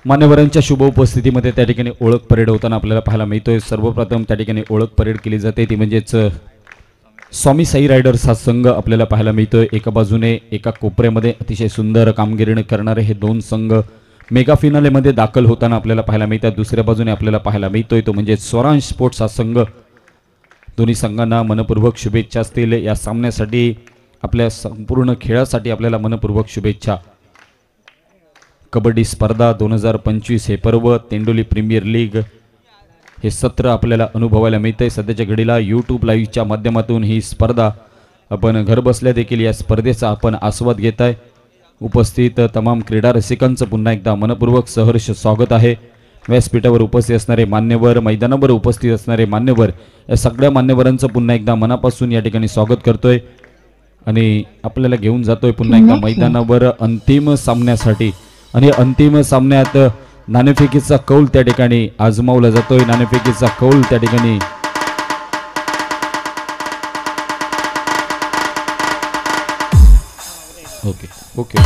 मान्यवरांच्या शुभ उपस्थितीमध्ये त्या ठिकाणी ओळख परेड होताना आपल्याला पाहायला मिळतोय। सर्वप्रथम त्या ठिकाणी ओळख परेड केली जाते ती म्हणजेच स्वामी साई रायडर्स हा संघ आपल्याला पाहायला मिळतोय। एका बाजूने एका कोपऱ्यामध्ये अतिशय सुंदर कामगिरी करणारे हे दोन संघ मेगा फिनालेमध्ये दाखल होताना आपल्याला पाहायला मिळतात। दुसऱ्या बाजूने आपल्याला पाहायला मिळतोय तो म्हणजे स्वरांश स्पोर्ट्स हा संघ। दोन्ही संघांना मनपूर्वक शुभेच्छा असतील या सामन्यासाठी, आपल्या संपूर्ण खेळासाठी आपल्याला मनपूर्वक शुभेच्छा। कबड्डी स्पर्धा 2025 हे पर्व, तेंडोली प्रीमियर लीग हे सत्र आपल्याला अनुभवायला मिळते। सध्याच्या घडीला यूट्यूब लाईव्हच्या माध्यमातून ही स्पर्धा आपण घर बसल्या देखील या स्पर्धेचा आपण आस्वाद घेताय। उपस्थित तमाम क्रीडा रसिकांचं पुन्हा एकदा मनपूर्वक सहर्ष स्वागत आहे। व्यासपीठावर उपस्थित असणारे मान्यवर, मैदानावर उपस्थित असणारे मान्यवर, या सगळ्या मान्यवरांचं पुन्हा एकदा मनापासून या ठिकाणी स्वागत करतोय आणि आपल्याला घेऊन जातोय पुन्हा एकदा मैदानावर अंतिम सामन्यासाठी। आणि अंतिम सामन्यात नाणेफेकीचा कौल त्या ठिकाणी आजमावला जातोय। नाणेफेकीचा कौल त्या ठिकाणी ओके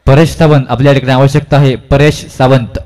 परेश सावंत आपल्या ठिकाणी आवश्यकता आहे। परेश सावंत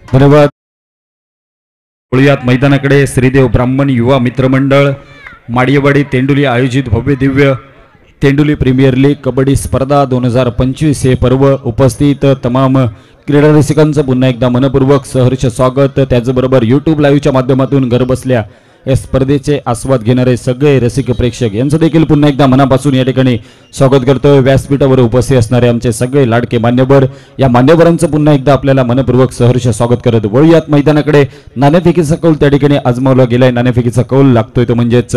धन्यवाद। वळूयात मैदानाकडे श्रीदेव ब्राह्मण युवा मित्रमंडळ माडियवाडी तेंडुली आयोजित भव्य दिव्य तेंडुली प्रीमियर लीग कबड्डी स्पर्धा 2025 हे पर्व। उपस्थित तमाम क्रीडा रसिकांचं पुन्हा एकदा मनपूर्वक सहर्ष स्वागत। त्याचबरोबर यूट्यूब लाईव्हच्या माध्यमातून घर बसल्या या स्पर्धेचे आस्वाद घेणारे सगळे रसिक प्रेक्षक यांचं देखील पुन्हा एकदा मनापासून या ठिकाणी स्वागत करतोय। व्यासपीठावर उपस्थित असणारे आमचे सगळे लाडके मान्यवर, या मान्यवरांचं पुन्हा एकदा आपल्याला मनपूर्वक सहर्ष स्वागत करत वळूयात मैदानाकडे। नाणेफेकीचा कौल त्या ठिकाणी आजमावला गेलाय। नाणेफेकीचा कौल लागतोय तो म्हणजेच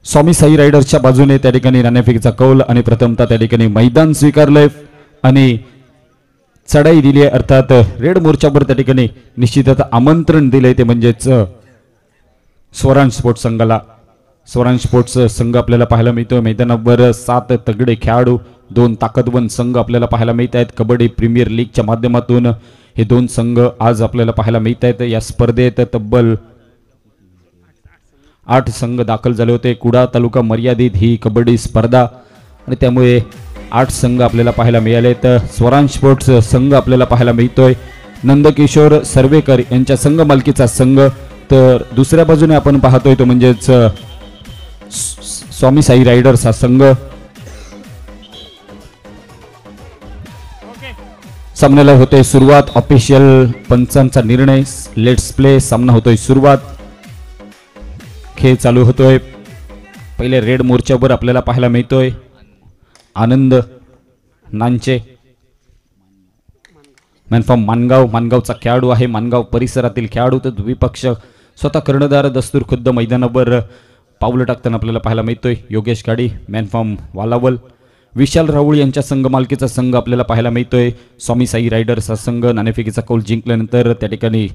स्वामी साई रायडर्सच्या बाजूने त्या ठिकाणी नाणेफेकीचा कौल आणि प्रथमतः त्या ठिकाणी मैदान स्वीकारलंय आणि चढाई दिली आहे, अर्थात रेड मोर्चावर त्या ठिकाणी निश्चितच आमंत्रण दिलंय ते म्हणजेच स्वरांश स्पोर्ट्स संघाला। स्वरांश स्पोर्ट्स संघ आपल्याला पाहायला मिळतोय मैदानावर 7 तगडे खेळाडू, 2 ताकदवन संघ आपल्याला पाहायला मिळत आहेत। कबड्डी प्रीमियर लीगच्या माध्यमातून हे 2 संघ आज आपल्याला पाहायला मिळत आहेत। या स्पर्धेत तब्बल 8 संघ दाखल झाले होते। कुडा तालुका मर्यादित ही कबड्डी स्पर्धा आणि त्यामुळे 8 संघ आपल्याला पाहायला मिळाले। तर स्वरांश स्पोर्ट्स संघ आपल्याला पाहायला मिळतोय नंदकिशोर सर्वेकर यांच्या संघ मालकीचा संघ। तर दुसऱ्या बाजूने आपण पाहतोय तो म्हणजेच स्वामी साई रायडर्स हा संघ। सामन्याला होते सुरुवात, ऑफिशियल पंचांचा निर्णय, लेट्स प्ले, सामना होतोय सुरुवात, खेळ चालू होतोय। पहिले रेड मोर्चावर आपल्याला पाहायला मिळतोय आनंद नांचे, मॅन फ्रॉम मानगाव, मानगावचा खेळाडू आहे, मानगाव परिसरातील खेळाडू। तर द्विपक्ष स्वतः कर्णधार दस्तूर खुद्द मैदानावर पावलं टाकताना आपल्याला पाहायला मिळतोय. योगेश गाडी मॅन फ्रॉम वालावल. विशाल राहुळ यांच्या संघ मालकीचा संघ आपल्याला पाहायला मिळतोय. स्वामी साई रायडर्स हा संघ नाणेफेकीचा कौल जिंकल्यानंतर त्या ठिकाणी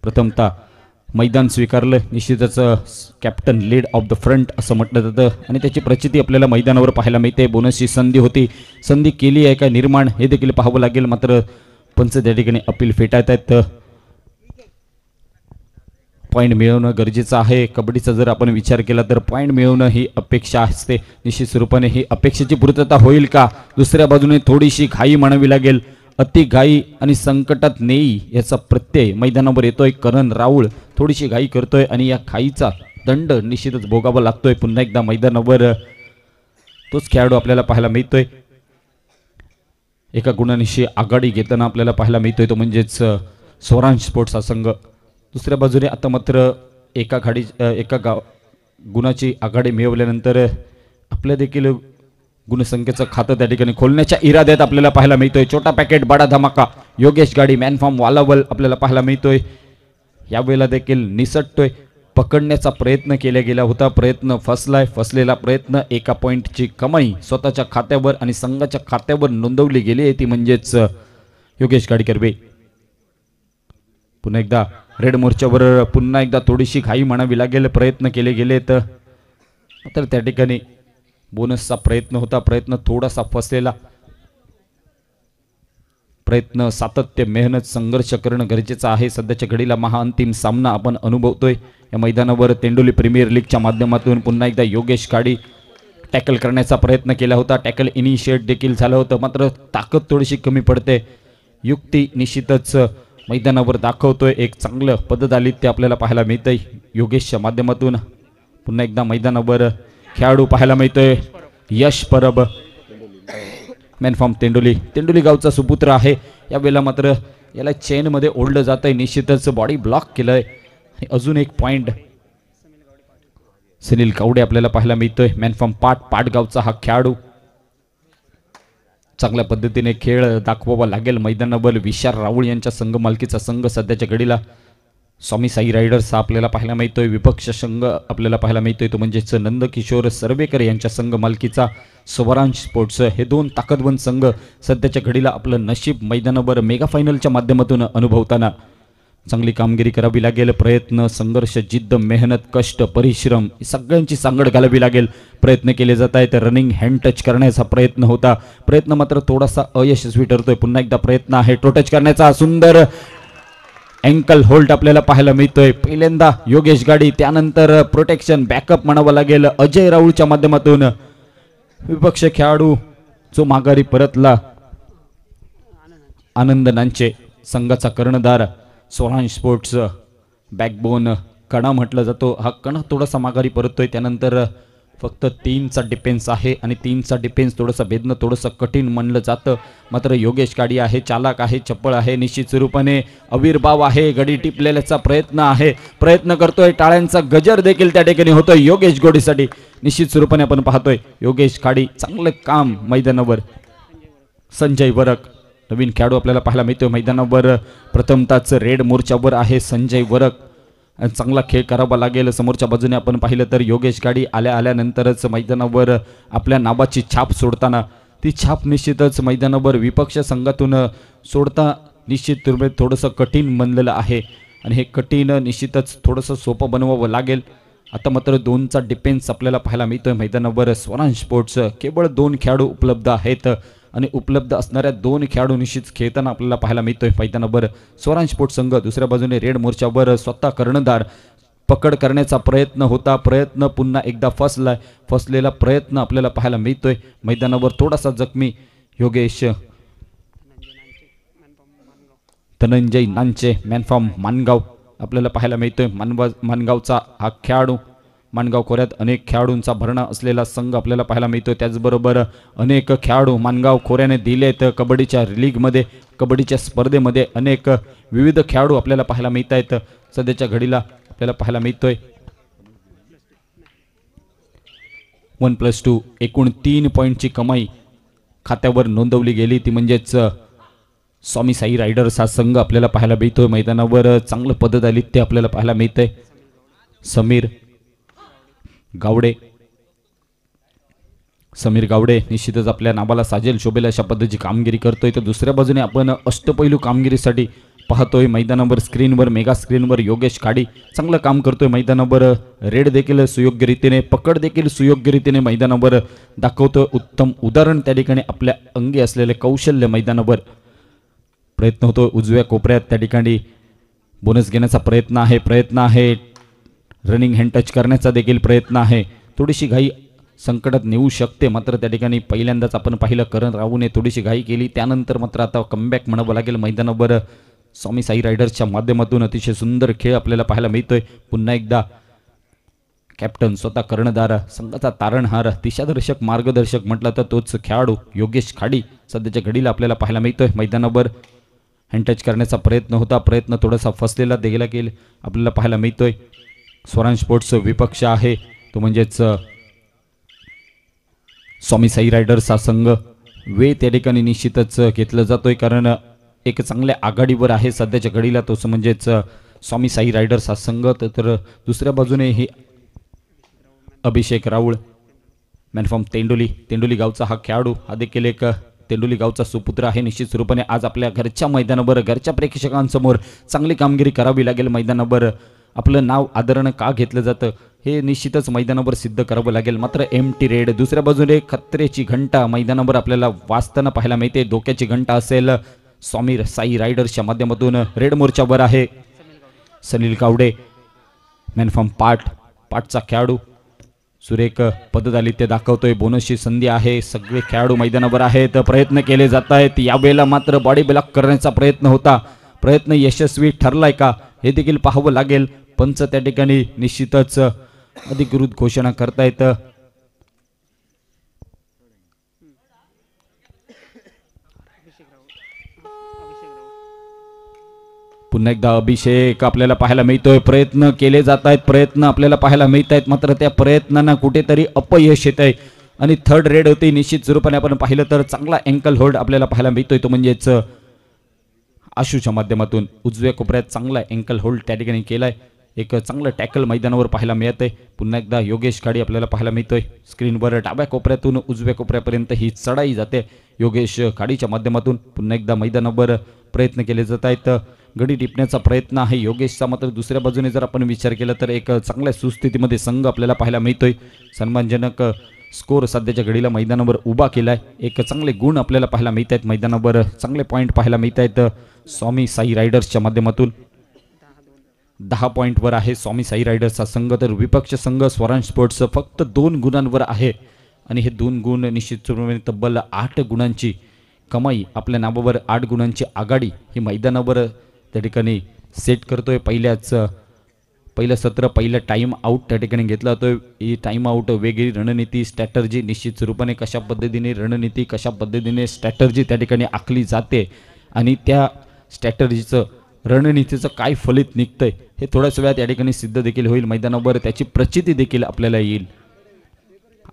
प्रथमतः मैदान स्वीकारलं. निश्चितच captain lead of the front असं म्हटलं जातं आणि त्याची प्रचिती आपल्याला मैदानावर पाहायला मिळते. बोनसची संधी होती, संधी केली आहे का निर्माण हे देखील पाहावं लागेल. मात्र पंच त्या ठिकाणी अपील फेटाळत आहेत. पॉईंट मिळवणं गरजेचं आहे. कबड्डीचा जर आपण विचार केला तर पॉईंट मिळवणं ही अपेक्षा असते. निश्चित स्वरूपाने ही अपेक्षेची पूर्तता होईल का? दुसऱ्या बाजूने थोडीशी घाई म्हणावी लागेल. अति घाई आणि संकटात नेई याचा प्रत्यय मैदानावर येतोय. करण राऊळ थोडीशी घाई करतोय आणि या घाईचा दंड निश्चितच भोगावा लागतोय. पुन्हा एकदा मैदानावर तोच खेळाडू आपल्याला पाहायला मिळतोय. एका गुणांशी आघाडी घेताना आपल्याला पाहायला मिळतोय तो म्हणजेच स्वरांश स्पोर्ट्स हा संघ. दुसऱ्या बाजूने आता मात्र एका गुणाची आघाडी मिळवल्यानंतर आपल्या देखील गुणसंख्येचं खातं त्या ठिकाणी खोलण्याच्या इराद्यात आपल्याला पाहायला मिळतोय. छोटा पॅकेट बडा धमाका. योगेश गाडी मॅन फ्रॉम वालावल आपल्याला पाहायला मिळतोय. यावेळेला देखील निसटतोय. पकडण्याचा प्रयत्न केला गेला होता, प्रयत्न फसलाय. फसलेला प्रयत्न एका पॉईंटची कमाई स्वतःच्या खात्यावर आणि संघाच्या खात्यावर नोंदवली गेली आहे ती म्हणजेच योगेश गाडी करबे. पुन्हा एकदा रेड मोर्चावर पुन्हा एकदा थोडीशी घाई म्हणावी लागेल. प्रयत्न केले गेले तर त्या ठिकाणी बोनसचा प्रयत्न होता, प्रयत्न थोडासा फसलेला. प्रयत्न, सातत्य, मेहनत, संघर्ष करणं गरजेचं आहे. सध्याच्या घडीला महाअंतिम सामना आपण अनुभवतोय या मैदानावर. तेंडोली प्रीमियर लीगच्या माध्यमातून पुन्हा एकदा योगेश गाडी टॅकल करण्याचा प्रयत्न केला होता. टॅकल इनिशिएट देखील झालं होतं, मात्र ताकद थोडीशी कमी पडते. युक्ती निश्चितच मैदानावर दाखवतोय. एक चांगलं पद्धतालित्य आपल्याला पाहायला मिळतंय योगेशच्या माध्यमातून. पुन्हा एकदा मैदानावर खेळाडू पाहायला मिळतोय. यश परब मॅन फ्रॉम तेंडोली गावचा सुपुत्र आहे. यावेळेला मात्र याला चेनमध्ये ओढलं जात आहे. निश्चितच बॉडी ब्लॉक केलंय. अजून एक पॉइंट सुनील कावडे आपल्याला पाहायला मिळतोय. मॅन फ्रॉम पाटगावचा हा खेळाडू. चांगल्या पद्धतीने खेळ दाखवावा लागेल मैदानावर. विशाल राहुळ यांच्या संघ मालकीचा संघ सध्याच्या घडीला स्वामी साई रायडर्स हा आपल्याला पाहायला मिळतोय. विपक्ष संघ आपल्याला पाहायला मिळतोय तो म्हणजेच नंदकिशोर सर्वेकर यांच्या संघ मालकीचा स्वरांश स्पोर्ट्स. हे दोन ताकदवंत संघ सध्याच्या घडीला आपलं नशीब मैदानावर मेगा फायनलच्या माध्यमातून अनुभवताना चांगली कामगिरी करावी लागेल. प्रयत्न, संघर्ष, जिद्द, मेहनत, कष्ट, परिश्रम सगळ्यांची सांगड घालावी लागेल. प्रयत्न केले जात आहेत. रनिंग हँड टच करण्याचा प्रयत्न होता, प्रयत्न मात्र थोडासा अयशस्वी ठरतोय. पुन्हा एकदा प्रयत्न आहे टो टच करण्याचा. सुंदर अँकल होल्ड आपल्याला पाहायला मिळतोय. पहिल्यांदा योगेश गाडी, त्यानंतर प्रोटेक्शन, बॅकअप म्हणावं लागेल अजय राऊळच्या माध्यमातून. विपक्ष खेळाडू जो माघारी परतला आनंद नांचे, संघाचा कर्णधार. स्वरांश स्पोर्ट्स बॅकबोन कणा म्हटलं जातो. हा कणा थोडासा माघारी परततोय. त्यानंतर फक्त 3चा डिफेन्स आहे आणि 3चा डिफेन्स थोडंसं भेदणं थोडंसं कठीण म्हणलं जातं. मात्र योगेश गाडी आहे, चालाक आहे, चपळ आहे. निश्चित स्वरूपाने आविर्भाव आहे. गडी टिपलेल्याचा प्रयत्न आहे, प्रयत्न करतोय. टाळ्यांचा गजर देखील त्या ठिकाणी होतोय योगेश गोडीसाठी. निश्चित स्वरूपाने आपण पाहतोय योगेश गाडी चांगलं काम मैदानावर. संजय वरक नवीन खेळाडू आपल्याला पाहायला मिळतोय मैदानावर. प्रथमताच रेड मोर्चावर आहे संजय वरक. चांगला खेळ करावा लागेल. समोरच्या बाजूने आपण पाहिलं तर योगेश गाडी आल्यानंतरच मैदानावर आपल्या नावाची छाप सोडताना ती छाप निश्चितच मैदानावर विपक्ष संघातून सोडता निश्चित थोडंसं कठीण बनलेलं आहे आणि हे कठीण निश्चितच थोडंसं सोपं बनवावं लागेल. आता मात्र 2चा डिफेन्स आपल्याला पाहायला मिळतोय मैदानावर. स्वरांश स्पोर्ट्स केवळ 2 खेळाडू उपलब्ध आहेत आणि उपलब्ध असणाऱ्या 2 खेळाडू निश्चित खेळताना आपल्याला पाहायला मिळतोय मैदानावर स्वरांश स्पोर्ट्स संघ. दुसऱ्या बाजूने रेड मोर्चावर स्वतः कर्णधार. पकड करण्याचा प्रयत्न होता, प्रयत्न पुन्हा एकदा फसलेला प्रयत्न आपल्याला पाहायला मिळतोय मैदानावर. थोडासा जखमी योगेश धनंजय नांचे मॅन फ्रॉम मानगाव आपल्याला पाहायला मिळतोय. मानगावचा हा खेळाडू. मानगाव खोऱ्यात अनेक खेळाडूंचा भरणा असलेला संघ आपल्याला पाहायला मिळतो. त्याचबरोबर अनेक खेळाडू मानगाव खोऱ्याने दिलेत कबड्डीच्या लीगमध्ये, कबड्डीच्या स्पर्धेमध्ये अनेक विविध खेळाडू आपल्याला पाहायला मिळत आहेत सध्याच्या घडीला आपल्याला पाहायला मिळतोय. 1+2 एकूण 3 पॉईंटची कमाई खात्यावर नोंदवली गेली ती म्हणजेच स्वामी साई रायडर्स हा संघ आपल्याला पाहायला मिळतोय मैदानावर. चांगलं पद्धत आली ते आपल्याला पाहायला मिळतंय. समीर गावडे. समीर गावडे निश्चितच आपल्या नावाला साजेल शोभेल अशा पद्धतीची कामगिरी करतोय. तर दुसऱ्या बाजूने आपण अष्टपैलू कामगिरीसाठी पाहतोय मैदानावर स्क्रीनवर मेगा स्क्रीनवर योगेश खाडी चांगलं काम करतोय. मैदानावर रेड देखील सुयोग्य रीतीने पकड देखील सुयोग्य रीतीने मैदानावर दाखवतोय. उत्तम उदाहरण त्या ठिकाणी आपल्या अंगी असलेले कौशल्य मैदानावर प्रयत्न होतो. उजव्या कोपऱ्यात त्या ठिकाणी बोनस घेण्याचा प्रयत्न आहे. रनिंग हँड टच करण्याचा देखील प्रयत्न आहे. थोडीशी घाई संकटात नेऊ शकते, मात्र त्या ठिकाणी पहिल्यांदाच आपण पाहिलं करण राहूने थोडीशी घाई केली. त्यानंतर मात्र आता कमबॅक म्हणावं लागेल. मैदानावर स्वामी साई रायडर्सच्या माध्यमातून अतिशय सुंदर खेळ आपल्याला पाहायला मिळतोय. पुन्हा एकदा कॅप्टन स्वतः कर्णधार संघाचा तारणहार दिशादर्शक मार्गदर्शक म्हटलं तर तोच खेळाडू योगेश खाडी सध्याच्या घडीला आपल्याला पाहायला मिळतोय. मैदानावर हँड टच करण्याचा प्रयत्न होता, प्रयत्न थोडासा फसलेला देखील आपल्याला पाहायला मिळतोय. स्वराज स्पोर्ट्स विपक्ष आहे तो म्हणजेच स्वामी साई रायडर्स हा संघ वे त्या ठिकाणी निश्चितच घेतला जातोय, कारण एक चांगल्या आघाडीवर आहे सध्याच्या घडीला तोच म्हणजेच स्वामी साई रायडर्स हा संघ. तर दुसऱ्या बाजूने हे अभिषेक राऊळ मॅनफ्रॉम तेंडोली गावचा हा खेळाडू हा देखील एक तेंडोली गावचा सुपुत्र आहे. निश्चित स्वरूपाने आज आपल्या घरच्या मैदानावर घरच्या प्रेक्षकांसमोर चांगली कामगिरी करावी लागेल. मैदानावर आपलं नाव आदरणं का घेतलं जातं हे निश्चितच मैदानावर सिद्ध करावं लागेल. मात्र एमटी रेड दुसऱ्या बाजूने खत्रेची घंटा मैदानावर आपल्याला वाजताना पाहायला मिळते. डोक्याची घंटा असेल स्वामी साई रायडर्सच्या माध्यमातून रेड मोर्चावर आहे सनील गावडे मॅनफ्रॉम पाटचा खेळाडू सुरेख पददालित्य दाखवतोय. बोनसची संधी आहे. सगळे खेळाडू मैदानावर आहेत. प्रयत्न केले जात आहेत. यावेळेला मात्र बॉडी ब्लॉक करण्याचा प्रयत्न होता. प्रयत्न यशस्वी ठरलाय का हे देखील पाहावं लागेल. पंच त्या ठिकाणी निश्चितच अधिकृत घोषणा करतायत. पुन्हा एकदा अभिषेक आपल्याला पाहायला मिळतोय. प्रयत्न केले जात आहेत. प्रयत्न आपल्याला पाहायला मिळत आहेत, मात्र त्या प्रयत्नांना कुठेतरी अपयश येत आहे आणि थर्ड रेड होती. निश्चित स्वरूपाने आपण पाहिलं तर चांगला अँकल होल्ड आपल्याला पाहायला मिळतोय तो म्हणजेच आशूच्या माध्यमातून उजव्या कोपऱ्यात चांगला अँकल होल्ड त्या ठिकाणी केलाय. एक चांगलं टॅकल मैदानावर पाहायला मिळत आहे. पुन्हा एकदा योगेश खाडी आपल्याला पाहायला मिळतोय. स्क्रीनवर डाव्या कोपऱ्यातून उजव्या कोपऱ्यापर्यंत ही चढाई जाते योगेश खाडीच्या माध्यमातून. पुन्हा एकदा मैदानावर प्रयत्न केले जात आहेत. गडी टिपण्याचा प्रयत्न आहे योगेशचा, मात्र दुसऱ्या बाजूने जर आपण विचार केला तर एक चांगल्या सुस्थितीमध्ये संघ आपल्याला पाहायला मिळतोय. सन्मानजनक स्कोर सध्याच्या घडीला मैदानावर उभा केलाय. एक चांगले गुण आपल्याला पाहायला मिळत आहेत. मैदानावर चांगले पॉईंट पाहायला मिळत आहेत स्वामी साई रायडर्सच्या माध्यमातून. 10 पॉईंटवर आहे स्वामी साई रायडर्सचा संघ, तर विपक्ष संघ स्वराज स्पोर्ट्स फक्त 2 गुणांवर आहे आणि हे 2 गुण निश्चित तब्बल 8 गुणांची कमाई आपल्या नावावर 8 गुणांची आघाडी ही मैदानावर त्या ठिकाणी सेट करतोय. पहिलं सत्र पहिलं टाईम आऊट त्या ठिकाणी घेतला जातोय. ही टाईम आऊट वेगळी रणनीती स्ट्रॅटर्जी निश्चित स्वरूपाने कशा पद्धतीने रणनीती कशा पद्धतीने स्ट्रॅटर्जी त्या ठिकाणी आखली जाते आणि त्या स्ट्रॅटर्जीचं रणनीतीचं काय फलित निघतंय हे थोड्याच वेळात या ठिकाणी सिद्ध देखील होईल. मैदानावर त्याची प्रचिती देखील आपल्याला येईल.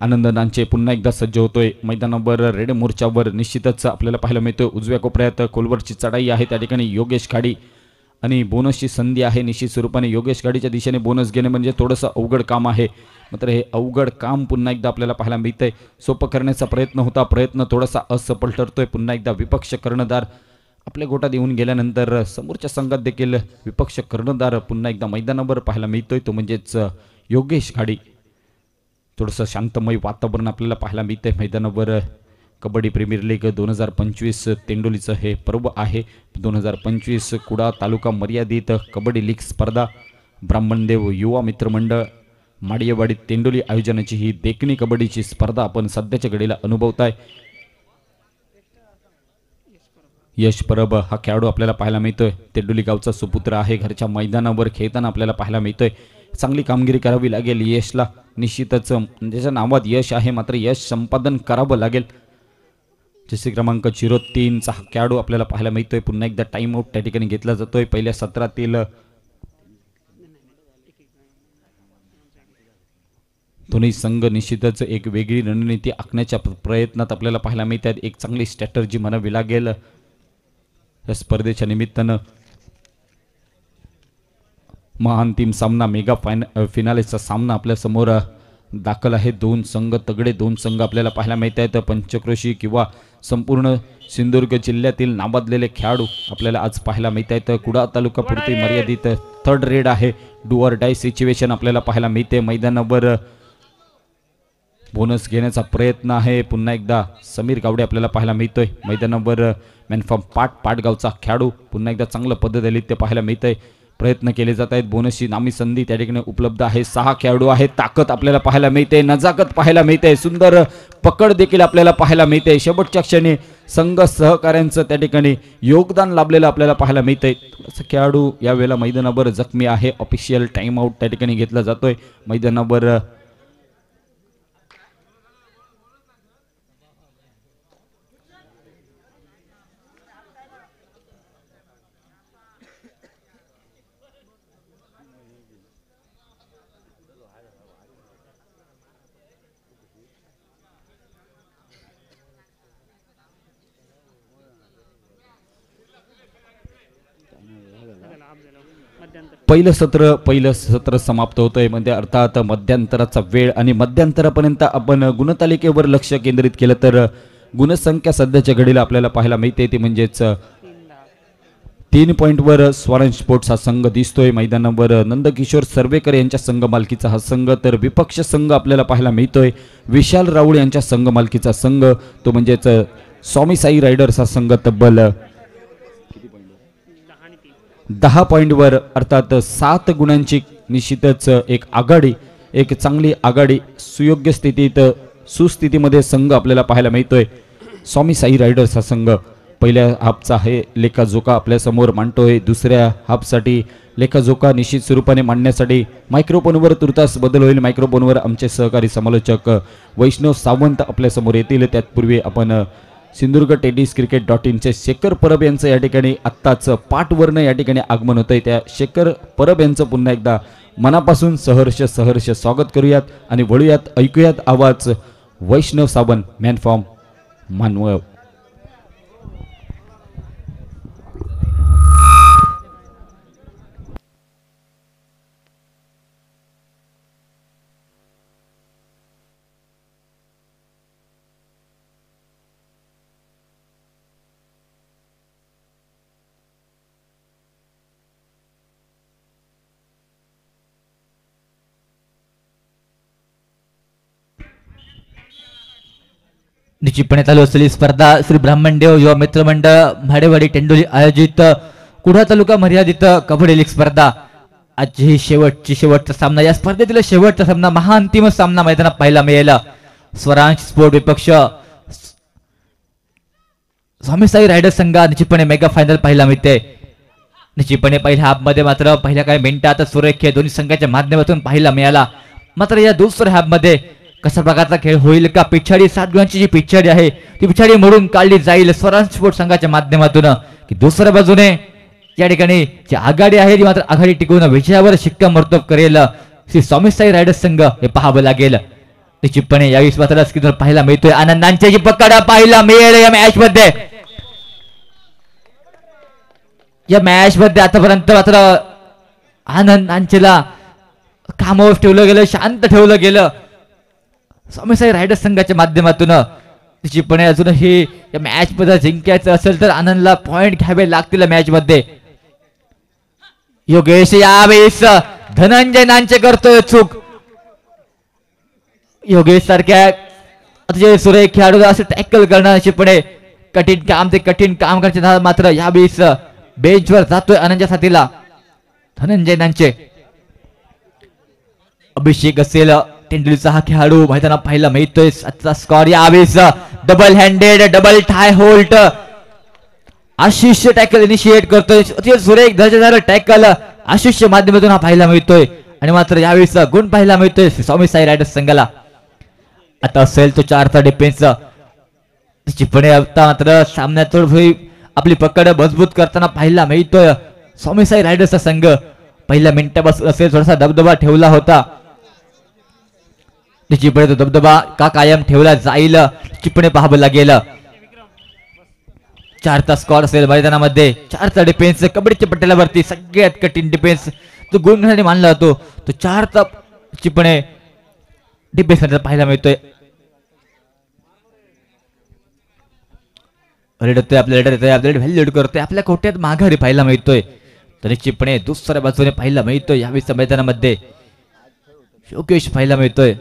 आनंद नांचे पुन्हा एकदा सज्ज होतोय मैदानावर रेड मोर्चावर. निश्चितच आपल्याला पाहायला मिळतोय उजव्या कोपऱ्यात खोलवरची चढाई आहे त्या ठिकाणी योगेश खाडी आणि बोनसची संधी आहे. निश्चित स्वरूपाने योगेश खाडीच्या दिशेने बोनस घेणे म्हणजे थोडंसं अवघड काम आहे, मात्र हे अवघड काम पुन्हा एकदा आपल्याला पाहायला मिळतंय. सोपं करण्याचा प्रयत्न होता, प्रयत्न थोडासा असफल ठरतोय. पुन्हा एकदा विपक्ष कर्णधार आपल्या गोटात येऊन गेल्यानंतर समोरच्या संघात देखील विपक्ष कर्णधार पुन्हा एकदा मैदानावर पाहायला मिळतोय तो म्हणजेच योगेश खाडी. थोडंसं शांतमय वातावरण आपल्याला पाहायला मिळतंय मैदानावर. कबड्डी प्रीमियर लीग 2025 तेंडोलीचं हे पर्व आहे. 2025 कुडा तालुका मर्यादित कबड्डी लीग स्पर्धा ब्राह्मणदेव युवा मित्रमंडळ माडियवाडी तेंडोली आयोजनाची ही देखणी कबड्डीची स्पर्धा आपण सध्याच्या घडीला अनुभवताय. यश परब हा खेळाडू आपल्याला पाहायला मिळतोय. तेंडोली गावचा सुपुत्र आहे. घरच्या मैदानावर खेळताना आपल्याला पाहायला मिळतोय. चांगली कामगिरी करावी लागेल यशला. निश्चितच त्याच्या नावात यश आहे, मात्र यश संपादन करावं लागेल. जसे क्रमांक 03चा हा खेळाडू आपल्याला पाहायला मिळतोय. पुन्हा एकदा टाइम आउट त्या ठिकाणी घेतला जातोय. पहिल्या सत्रातील दोन्ही संघ निश्चितच एक वेगळी रणनीती आखण्याच्या प्रयत्नात आपल्याला पाहायला मिळतात. एक चांगली स्ट्रॅटर्जी म्हणावी लागेल या स्पर्धेच्या निमित्तानं. महाअंतिम सामना मेगा फिनालेचा सामना आपल्या समोर दाखल आहे। दोन संघ तगडे दोन संघ आपल्याला पाहायला मिळत आहेत। पंचक्रोशी किंवा संपूर्ण सिंधुदुर्ग जिल्ह्यातील नाबादलेले खेळाडू आपल्याला आज पाहायला मिळत आहेत। कुडाळ तालुका पुरती मर्यादित थर्ड रेड आहे। डू ऑर डाय सिच्युएशन आपल्याला पाहायला मिळते। मैदानावर बोनस घेण्याचा प्रयत्न आहे। पुन्हा एकदा समीर गावडे आपल्याला पाहायला मिळतोय मैदानावर। मॅनफॉर्म पाटगावचा खेळाडू पुन्हा एकदा चांगलं पद्धतीने पाहायला मिळतंय। प्रयत्न केले जात आहेत। बोनसची नामी संधी त्या ठिकाणी उपलब्ध आहे। 6 खेळाडू आहेत। ताकद आपल्याला पाहायला मिळते, नजाकत पाहायला मिळते, सुंदर पकड देखील आपल्याला पाहायला मिळते। शेवटच्या क्षणी संघ सहकार्यांचं त्या ठिकाणी योगदान लाभलेलं आपल्याला पाहायला मिळतंय। खेळाडू यावेळेला मैदानावर जखमी आहे। ऑफिशियल टाइम आउट त्या ठिकाणी घेतला जातोय मैदानावर। पहिलं सत्र समाप्त होतंय म्हणजे अर्थात मध्यंतराचा वेळ आणि मध्यंतरापर्यंत आपण गुणतालिकेवर लक्ष केंद्रित केलं तर गुणसंख्या सध्याच्या घडीला आपल्याला पाहायला मिळते ती म्हणजेच 3 पॉइंटवर स्वराज स्पोर्ट्स हा संघ दिसतोय मैदानावर। नंदकिशोर सर्वेकर यांच्या संघ मालकीचा हा संघ तर विपक्ष संघ आपल्याला पाहायला मिळतोय विशाल राऊळ यांच्या संघ मालकीचा संघ तो म्हणजेच स्वामी साई रायडर्स हा संघ तब्बल 10 पॉइंटवर अर्थात 7 गुणांची निश्चितच एक आघाडी एक चांगली आघाडी सुयोग्य स्थितीत सुस्थितीमध्ये संघ आपल्याला पाहायला मिळतोय। स्वामी साई रायडर्स हा संघ पहिल्या हाफचा आहे लेखाजोखा आपल्या समोर मांडतोय। दुसऱ्या हाफसाठी लेखाजोखा निश्चित स्वरूपाने मांडण्यासाठी मायक्रोफोनवर तुर्तास बदल होईल। मायक्रोफोनवर आमचे सहकारी समालोचक वैष्णव सावंत आपल्या समोर येतील। त्याचपूर्वी आपण सिंधुदुर्ग टेनिस क्रिकेट.in चे शेखर परब यांचं या ठिकाणी आत्ताच पाठवरनं या ठिकाणी आगमन होतंय। त्या शेखर परब यांचं पुन्हा एकदा मनापासून सहर्ष स्वागत करूयात आणि वळूयात ऐकूयात आवाज वैष्णव सावंत मॅन फ्रॉम मानवत। निश्चितपणे चालू असलेली स्पर्धा श्री ब्राह्मणदेव युवा मित्र मंडळ भाडेवाडी टेंडोली आयोजित कुडाळ तालुका मर्यादित कबड्डी लीग स्पर्धा आजची शेवटचा सामना। या स्पर्धेतील शेवटचा सामना महाअंतिम सामना मैदानात पाहायला मिळेल। स्वराज स्पोर्ट विपक्ष स्वामी साई रायडर्स संघ निश्चितपणे मेगा फायनल पाहायला मिळते। निश्चितपणे पहिल्या हाफ मध्ये मात्र पहिल्या काही मिनिटात सुरेख दोन्ही संघाच्या माध्यमातून पाहायला मिळाला। मात्र या दुसऱ्या हाफ मध्ये कशा प्रकारचा खेळ होईल का पिछाडी 7 गुणांची जी पिछाडी आहे ती पिछाडी मोडून काढली जाईल स्वराज स्पोर्ट संघाच्या माध्यमातून की दुसऱ्या बाजूने या ठिकाणी जी आघाडी आहे ती मात्र आघाडी टिकवून विजयावर शिक्कामोर्तब करेल श्री स्वामी साई रायडर्स संघ हे पाहावं लागेल। निश्चितपणे यावेळी मात्र स्क्रीनवर पाहायला मिळतोय आनंदांची जी पकड पाहायला मिळेल या मॅच मध्ये। या मॅच मध्ये आतापर्यंत मात्र आनंदांचीला कामावर ठेवलं गेलं शांत ठेवलं गेलं स्वामी साई रायडर्स संघाच्या माध्यमातून। निश्चितपणे अजूनही या मॅच मध्ये जिंकायचं असेल तर आनंदला पॉइंट घ्यावे लागतील मॅच मध्ये। योगेश यावेळेस धनंजय नांचे करतोय चूक। योगेश सारख्या अतिशय सुरेख खेळाडू असे टॅकल करणं निश्चितपणे कठीण काम करण्याचे मात्र यावेळेस बेंचवर जातोय आनंदच्या साथीला धनंजय नांचे। अभिषेक असेल टेंडुलीचा हा खेळाडू मैदानात पाहायला मिळतोय। आजचा स्कोर यावेळेस double handed double tie hold Ashish tackle initiate करतोय। अतिशय सुरेख दर्जेदार टॅकल आशिषच्या माध्यमातून हा पाहायला मिळतोय आणि मात्र यावेळेस गुण पाहायला मिळतोय स्वामी साई रायडर्स संघाला। आता असेल तो 4चा डिफेन्स निश्चितपणे आता मात्र सामन्यात आपली पकड मजबूत करताना पाहायला मिळतोय स्वामी साई रायडर्सचा संघ। पहिल्या मिनिटापासून असेल थोडासा दबदबा ठेवला होता निश्चितपणे तो दबदबा का कायम ठेवला जाईल निश्चितपणे पाहावं लागेल। 4चा स्कोर असेल मैदानामध्ये 4चा डिफेन्स कबड्डीच्या पट्ट्यावरती सगळ्यात कठीण डिफेन्स जो गुण घेण्यासाठी मानला जातो तो 4चा निश्चितपणे डिफेन्स मध्ये पाहायला मिळतोय. रेड होतोय आपल्या रेडर येतोय आपल्याला व्हॅल्यूड करतोय आपल्या कोट्यात माघारी पाहायला मिळतोय. तर निश्चितपणे दुसऱ्या बाजूने पाहायला मिळतोय यावेळी मैदानामध्ये योगेश पाहायला मिळतोय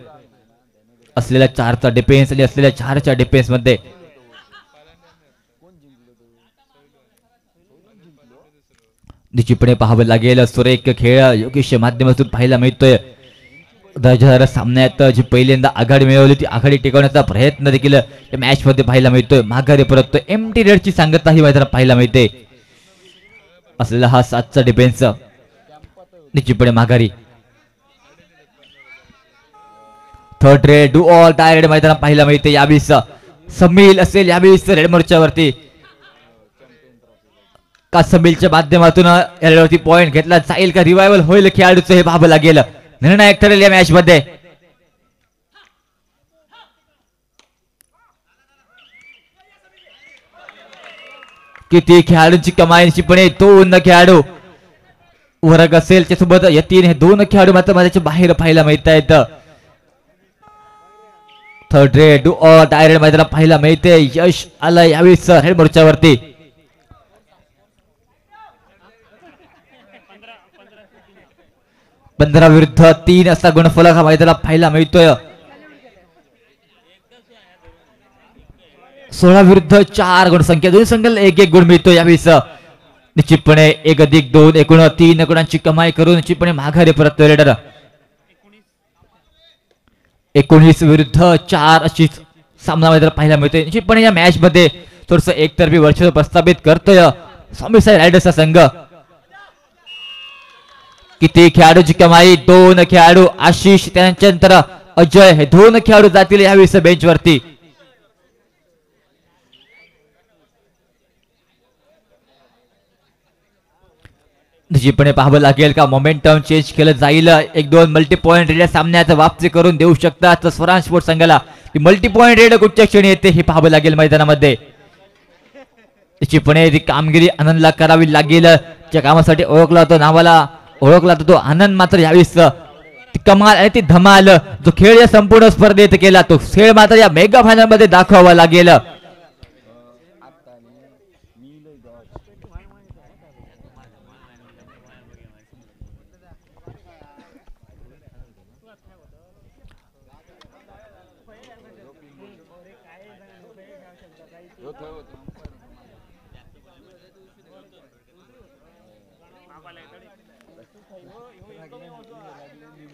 असलेल्या 4चा डिफेन्स आणि असलेल्या 4च्या डिफेन्स मध्ये निश्चितपणे पाहावं लागेल. सुरेख खेळ योगेशच्या माध्यमातून पाहायला मिळतोय. दर्जेदार सामन्यात जी पहिल्यांदा आघाडी मिळवली ती आघाडी टिकवण्याचा प्रयत्न देखील या मॅच मध्ये पाहायला मिळतोय. माघारी परततोय एमटी रेडची सांगता ही मैदानात पाहायला मिळते. असलेला हा 7चा डिफेन्स निश्चितपणे माघारी. Third red do all tie red मैदानात पाहायला मिळते. यावेळीस समील असेल यावेळीस रेड मोर्चावरती का समीलच्या माध्यमातून यावरती पॉइंट घेतला जाईल का रिवायवल होईल खेळाडूचं हे पाहावं लागेल. निर्णायक ठरेल या मॅच मध्ये. किती खेळाडूंची कमाई निश्चितपणे 2 खेळाडू वर्ग असेल त्यासोबत या 3 हे 2 खेळाडू मात्र माझ्याच्या बाहेर पाहायला मिळत आहेत. Third red do all tie red मैदानात पाहायला मिळते. यश आलं यावेळी रेड मोर्चावरती. 15 विरुद्ध 3 असा गुणफलक हा मैदानात पाहायला मिळतोय. 16 विरुद्ध 4 गुणसंख्या दोन्ही संघाला 1-1 गुण मिळतो. यावेळी निश्चितपणे 1+2 एकूण 3 गुणांची कमाई करून निश्चितपणे माघारी परततोय रेडर. 19 विरुद्ध 4 अशी सामना मैदानात पाहायला मिळतोय. निश्चितपणे या मॅच मध्ये थोडस एकतर्फी वर्चस्व प्रस्थापित करतोय स्वामी साई रायडर्सचा संघ. किती खेळाडूची कमाई 2 खेळाडू आशिष त्यानंतर अजय हे 2 खेळाडू जातील यावेळी बेंच वरती. निश्चितपणे पाहावं लागेल का मोमेंटम चेंज केलं जाईल. 1-2 मल्टी पॉइंट रेड सामन्यात वापसी करून देऊ शकतात स्वराज स्पोर्ट्स संघाला. मल्टी पॉइंट रेड कुठच्या क्षणी येते हे पाहावं लागेल मैदानामध्ये. निश्चितपणे ती कामगिरी आनंदला करावी लागेल. ज्या कामासाठी ओळखला होता नावाला ओळखला तो आनंद मात्र यावेळेस कमाल आणि ती धमाल जो खेळ या संपूर्ण स्पर्धेत केला तो खेळ मात्र या मेगा फायनल मध्ये दाखवावा लागेल.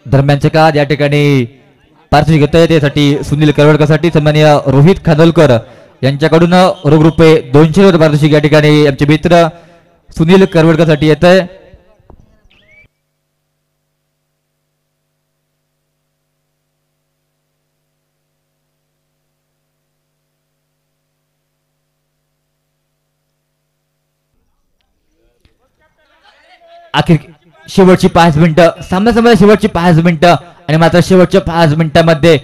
दरम्यानच्या काळात या ठिकाणी पार्थिव घेतोय त्यासाठी सुनील करवडकर साठी सन्माननीय रोहित खानोलकर यांच्याकडून रोख रुपये 200 पारितोषिक या ठिकाणी आमचे मित्र सुनील करवडकर साठी येत आहे. अखेर शेवटची 5 मिनिटं सामना शेवटची 5 मिनिटं आणि मात्र शेवटच्या 5 मिनिटांमध्ये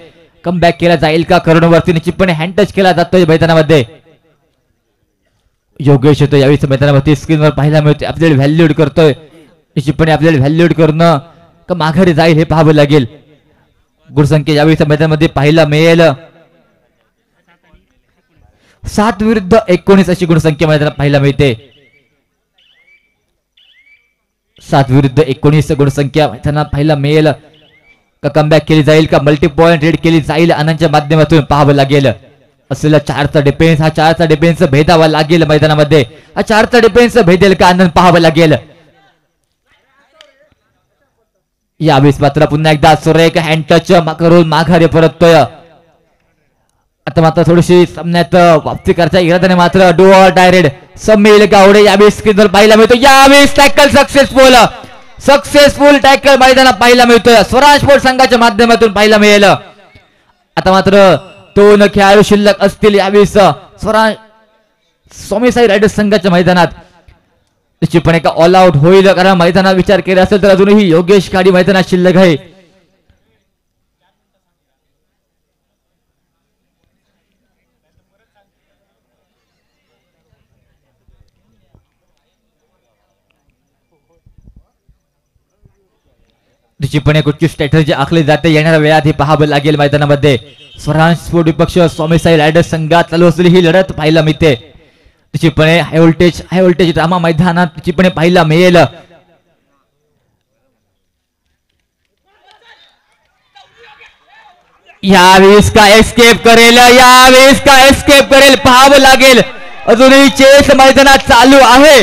कमबॅक केला जाईल का. करुणवरती निश्चितपणे हँड टच केला जातोय मैदानामध्ये. योगेश येतो यावेळी मैदानावरती स्क्रीनवर पाहायला मिळते. आपल्याला व्हॅल्यूड करतोय निश्चितपणे आपल्याला व्हॅल्यूड करणं का माघारी जाईल हे पाहावं लागेल. गुणसंख्या यावेळी मैदानामध्ये पाहायला मिळेल. 7 विरुद्ध 19 अशी गुणसंख्या मैदानात पाहायला मिळते. 7 विरुद्ध 19 गुणसंख्या मैदानात पाहायला मिळेल का. कमबॅक केली जाईल का मल्टी पॉइंट रेड केली जाईल आनंदच्या माध्यमातून पाहावं लागेल. असलेला 4चा डिफेन्स हा 4चा डिफेन्स भेदावा लागेल मैदानामध्ये. हा 4चा डिफेन्स भेदेल का आनंद पाहावं लागेल. यावेळेस मात्र पुन्हा एकदा सुरेख हँड टच करून माघारी परततोय. आता मात्र थोडीशी सामन्यात वापसी करता इराद्याने मात्र do or die raid Samil Gawde यावेळी स्क्रीनवर पाहायला मिळतो. यावेळेस टॅकल सक्सेसफुल टॅकल मैदानात पाहायला मिळतोय. स्वराज स्पोर्ट्स संघाच्या माध्यमातून पाहायला मिळेल. आता मात्र 2 खेळाडू शिल्लक असतील यावेळेस स्वराज स्वामी साई रायडर्स संघाच्या मैदानात. निश्चितपणे का ऑल आउट होईल कारण मैदानात विचार केला असेल तर अजूनही योगेश खाडी मैदानात शिल्लक आहे. निश्चितपणे कुठची स्ट्रॅटर्जी आखली जाते येणाऱ्या वेळात हे पाहावं लागेल मैदानामध्ये. स्वराज स्पोर्ट विपक्ष स्वामीसाई रायडर्स संघात चालू असलेली ही लढत पाहायला मिळते. निश्चितपणे हाय व्होल्टेज ड्रामा मैदानात निश्चितपणे पाहायला मिळेल. यावेळेस का एस्केप करेल पाहावं लागेल. अजूनही चेस मैदानात चालू आहे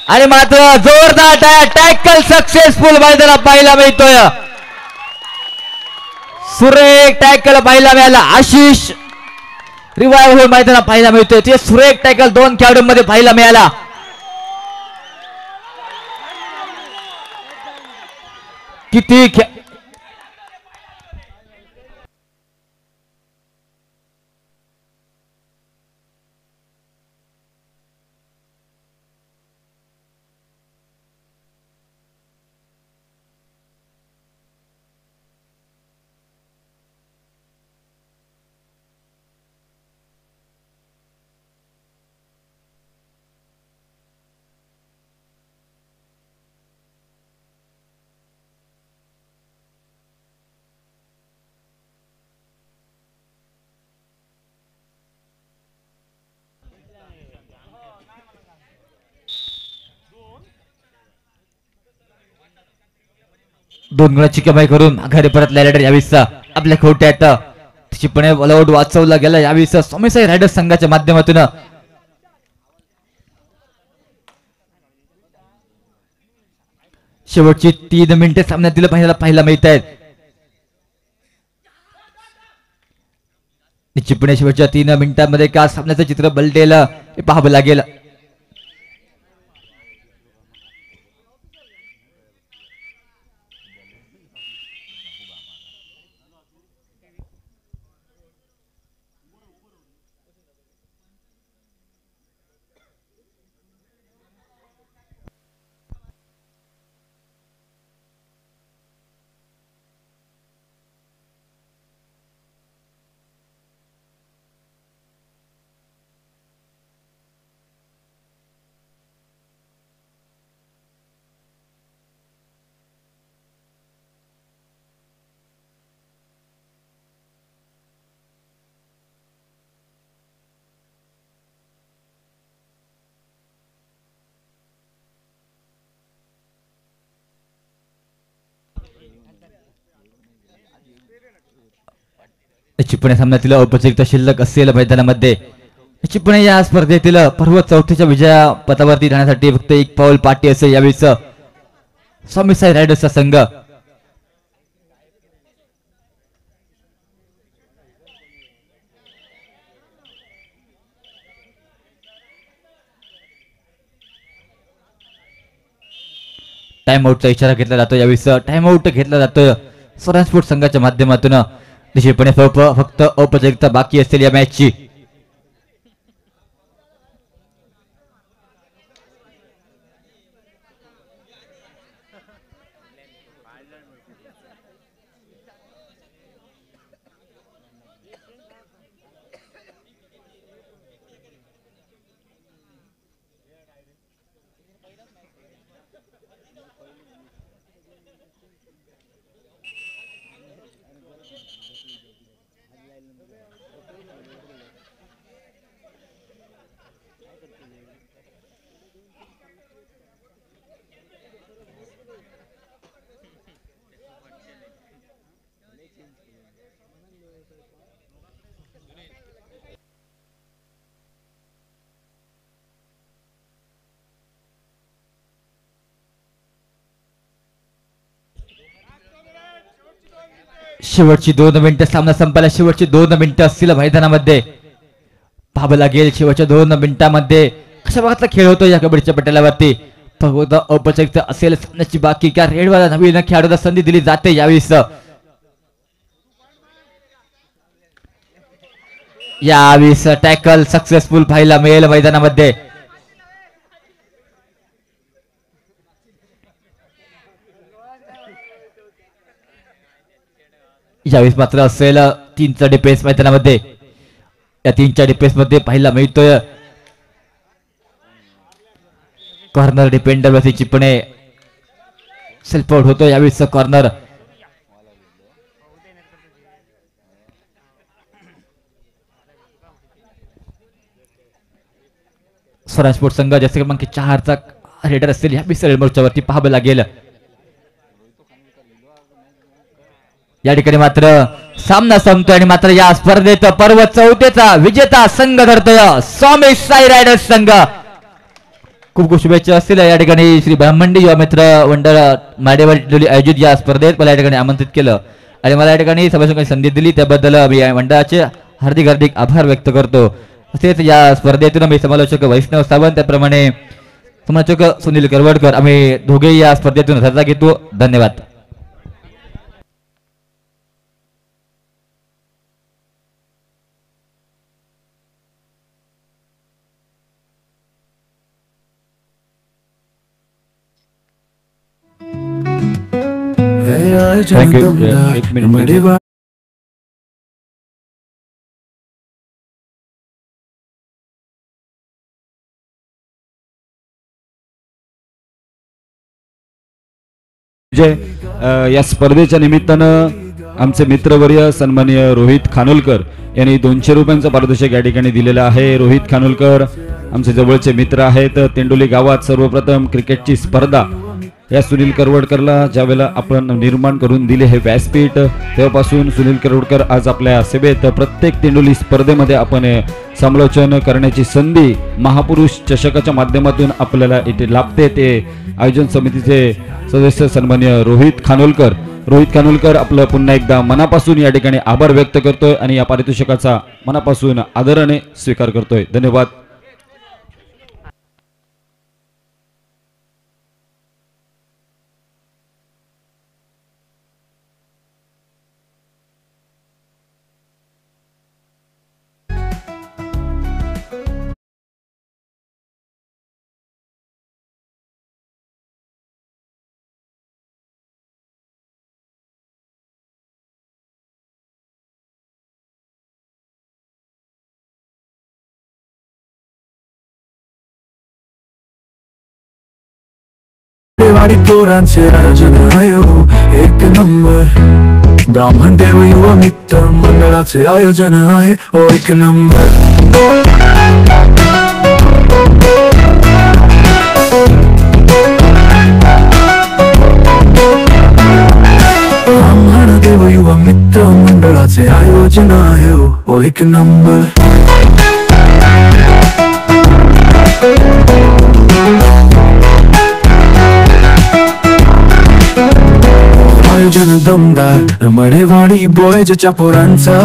आणि मात्र जोरदार टॅकल सक्सेसफुल मैदानात पाहायला मिळतोय. सुरेख टॅकल पाहायला मिळाला. आशिष रिवायव्हल मैदानात पाहायला मिळतोय. ते सुरेख टॅकल दोन खेळाडूंमध्ये पाहायला मिळाला. किती दोन गुणाची कमाई करून माघारी परतला रायडर यावेळेस आपल्या खोट्यात निश्चितपणे ऑलआउट वाचवला गेला. यावेळेस स्वामीसाई रायडर्स संघाच्या माध्यमातून शेवटची 3 मिनिटे सामन्यातील पाहायला मिळत आहेत. निश्चितपणे शेवटच्या 3 मिनिटांमध्ये का सामन्याचं चित्र बदलेल हे पाहावं लागेल. निश्चितपणे सामन्यातील औपचारिकता शिल्लक असेल मैदानामध्ये. निश्चितपणे या स्पर्धेतील पर्व चौथीच्या विजया पथावरती राहण्यासाठी फक्त एक पाऊल पाठी असेल यावेळेस स्वामीसाई रायडर्सचा संघ. टाइम आउटचा इशारा घेतला जातो. यावेळेस टाइम आउट घेतला जातोय स्वराज स्पोर्ट संघाच्या माध्यमातून. निश्चितपणे फक्त औपचारिकता बाकी असतील या मॅचची. शेवटची 2 मिनिटं सामना संपायला शेवटची 2 मिनिटं असतील मैदानामध्ये. पाहावं लागेल शेवटच्या 2 मिनिटांमध्ये कशा प्रकारचा खेळ होतो या कबड्डीच्या पट्ट्यावरती. फक्त औपचारिकता असेल सामन्याची बाकी का रेडवाला नवीन खेळाडूला संधी दिली जाते यावेळेस. यावेळेस टॅकल सक्सेसफुल पाहायला मिळेल मैदानामध्ये. यावेळेस मात्र असेल 3चा डिफेन्स मैदानामध्ये. या 3च्या डिफेन्स मध्ये पाहायला मिळतोय कॉर्नर डिपेंडर वरती चिपणे सेल्फ आउट होतो यावेळीच कॉर्नर. स्वराज स्पोर्ट संघ जास्त क्रमांक 4 चा रेडर असेल या पिस्तल मोर्चा वरती पाहावं लागेल. या ठिकाणी मात्र सामना संपतोय आणि मात्र या स्पर्धेत पर्व 14चा विजेता संघ ठरतोय स्वामी साई रायडर्स संघ. खूप खूप शुभेच्छा असतील. या ठिकाणी श्री ब्रह्मंडी युवा मित्र मंडळ माडेवाडी आयोजित या स्पर्धेत मला या ठिकाणी आमंत्रित केलं आणि मला या ठिकाणी सभासदांनी संधी दिली त्याबद्दल मी या मंडळाचे हार्दिक हार्दिक आभार व्यक्त करतो. तसेच या स्पर्धेतून मी समालोचक वैष्णव सावंत त्याप्रमाणे समालोचक सुनील करवडकर आम्ही दोघेही या स्पर्धेतून सहभाग घेतो. धन्यवाद. Thank you. एक मिनिट. या स्पर्धेच्या निमित्तानं आमचे मित्रवर्य सन्माननीय रोहित खानोलकर यांनी 200 रुपयांचं पारितोषिक या ठिकाणी दिलेलं आहे. रोहित खानोलकर आमचे जवळचे मित्र आहेत. तेंडोली गावात सर्वप्रथम क्रिकेटची स्पर्धा या सुनील करवडकरला ज्यावेळेला आपण निर्माण करून दिले हे व्यासपीठ तेव्हापासून सुनील करवडकर आज आपल्या सेवेत प्रत्येक तेंडोली स्पर्धेमध्ये आपण समालोचन करण्याची संधी महापुरुष चषकाच्या माध्यमातून आपल्याला इथे लाभते. ते आयोजन समितीचे सदस्य सन्माननीय रोहित खानोलकर आपलं पुन्हा एकदा मनापासून या ठिकाणी आभार व्यक्त करतोय आणि या पारितोषिकाचा मनापासून आदराने स्वीकार करतोय. धन्यवाद. वाडी पोरांचे आयोजन आहे हो एक नंबर. ब्राह्मण देव युवा मित्र मंडळाचे आयोजन आहे हो एक नंबर. ब्राह्मण देव युवा मित्र मंडळाचे आयोजन आहे हो एक नंबर. आयोजन दमदार मडेवाडी बॉयजच्या पोरांचा.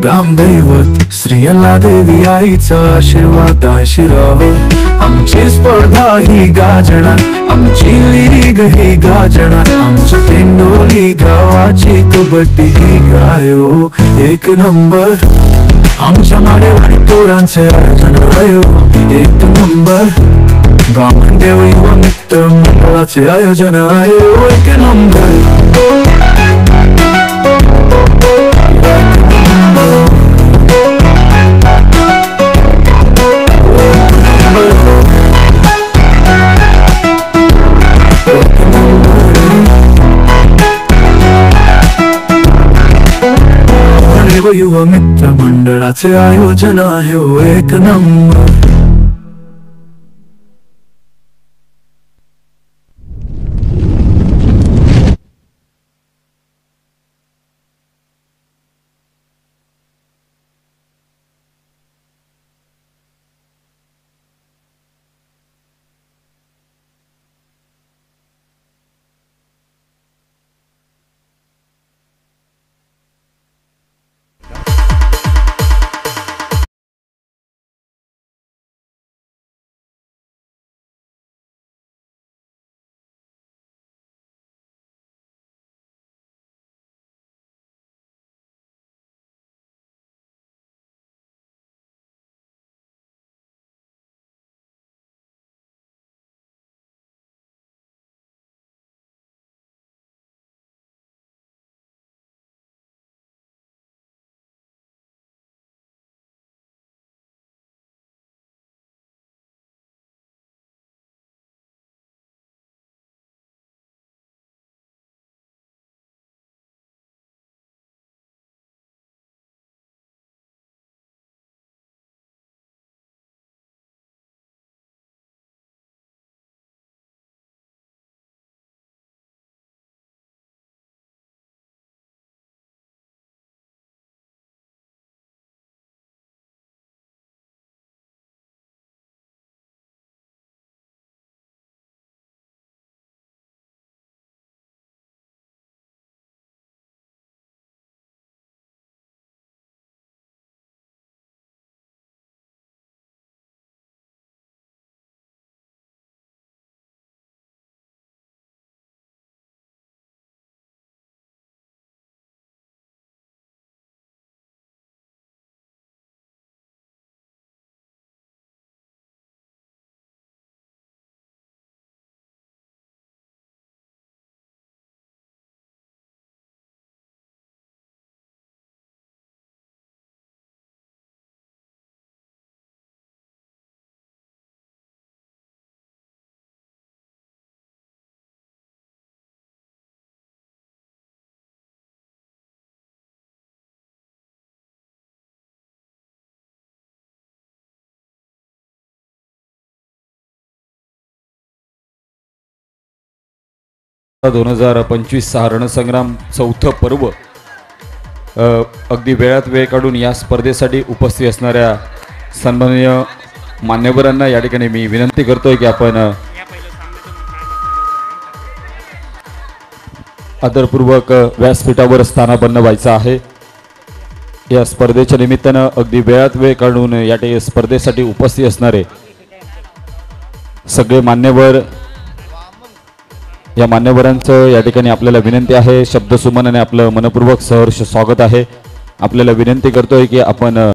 ग्रामदैवत श्री देवी आईचा आशीर्वाद शिराव. आमची स्पर्धा ही गाजणार आमची लीग ही गाजणार. आमच्या तेंडोली गावाची कबड्डी ही गायो एक नंबर. आमच्या माडेवाडी पोरांचे आयोजन आयो एक नंबर. ब्राह्मण देव युवा मित्र मंडळाचे आयोजन आहे एक नंबर. युवा मित्र मंडळाचे आयोजन आहे एक नंबर. 2025 हा रणसंग्राम चौथं पर्व अगदी वेळात वेळ काढून या स्पर्धेसाठी उपस्थित असणाऱ्या सन्माननीय मान्यवरांना या ठिकाणी मी विनंती करतोय की आपण आदरपूर्वक व्यासपीठावर स्थानापन्न व्हायचं आहे। या स्पर्धेच्या निमित्तानं अगदी वेळात वेळ काढून या ठिकाणी स्पर्धेसाठी उपस्थित असणारे सगळे मान्यवर, या मान्यवरांचं या ठिकाणी आपल्याला विनंती आहे, शब्दसुमनाने आपलं मनपूर्वक सहर्ष स्वागत आहे। आपल्याला विनंती करतोय की आपण